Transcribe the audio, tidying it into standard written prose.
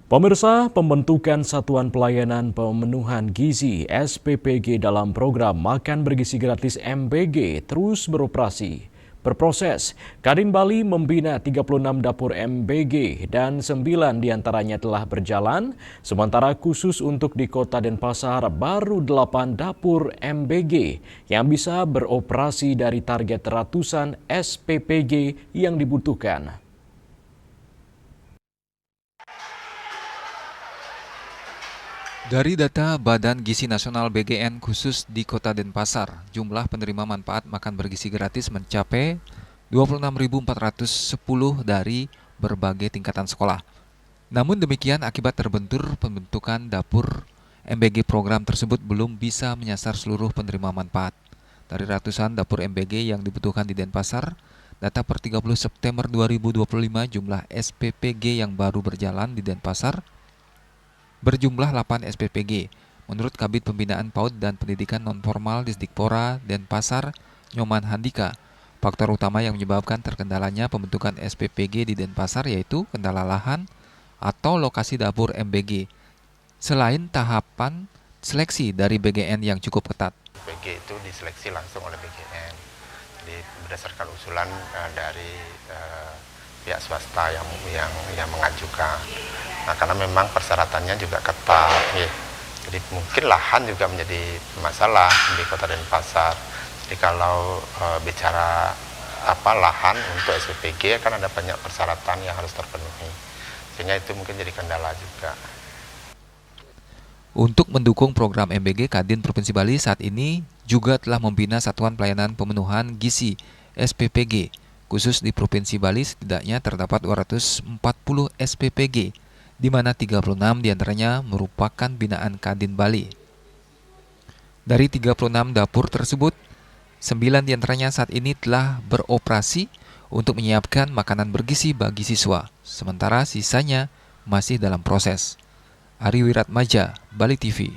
Pemirsa, pembentukan Satuan Pelayanan Pemenuhan Gizi (SPPG) dalam program Makan Bergizi Gratis MBG terus berproses. Kadin Bali membina 36 dapur MBG dan 9 diantaranya telah berjalan, sementara khusus untuk di Kota Denpasar baru 8 dapur MBG yang bisa beroperasi dari target ratusan SPPG yang dibutuhkan. Dari data Badan Gizi Nasional BGN khusus di Kota Denpasar, jumlah penerima manfaat makan bergizi gratis mencapai 26.410 dari berbagai tingkatan sekolah. Namun demikian, akibat terbentur pembentukan dapur MBG, program tersebut belum bisa menyasar seluruh penerima manfaat. Dari ratusan dapur MBG yang dibutuhkan di Denpasar, data per 30 September 2025 jumlah SPPG yang baru berjalan di Denpasar berjumlah 8 SPPG. Menurut Kabid Pembinaan PAUD dan Pendidikan Nonformal Disdikpora Denpasar, Nyoman Handika, faktor utama yang menyebabkan terkendalanya pembentukan SPPG di Denpasar yaitu kendala lahan atau lokasi dapur MBG, selain tahapan seleksi dari BGN yang cukup ketat. SPPG itu diseleksi langsung oleh BGN, jadi berdasarkan usulan dari pihak swasta yang mengajukan. Nah, karena memang persyaratannya juga ketat, ya. Jadi mungkin lahan juga menjadi masalah di Kota Denpasar. Jadi kalau bicara lahan untuk SPPG kan ada banyak persyaratan yang harus terpenuhi, sehingga itu mungkin jadi kendala juga. Untuk mendukung program MBG, Kadin Provinsi Bali saat ini juga telah membina Satuan Pelayanan Pemenuhan Gizi (SPPG). Khusus di Provinsi Bali setidaknya terdapat 240 SPPG, di mana 36 diantaranya merupakan binaan Kadin Bali. Dari 36 dapur tersebut, 9 diantaranya saat ini telah beroperasi untuk menyiapkan makanan bergizi bagi siswa, sementara sisanya masih dalam proses. Ari Wiratmaja, Bali TV.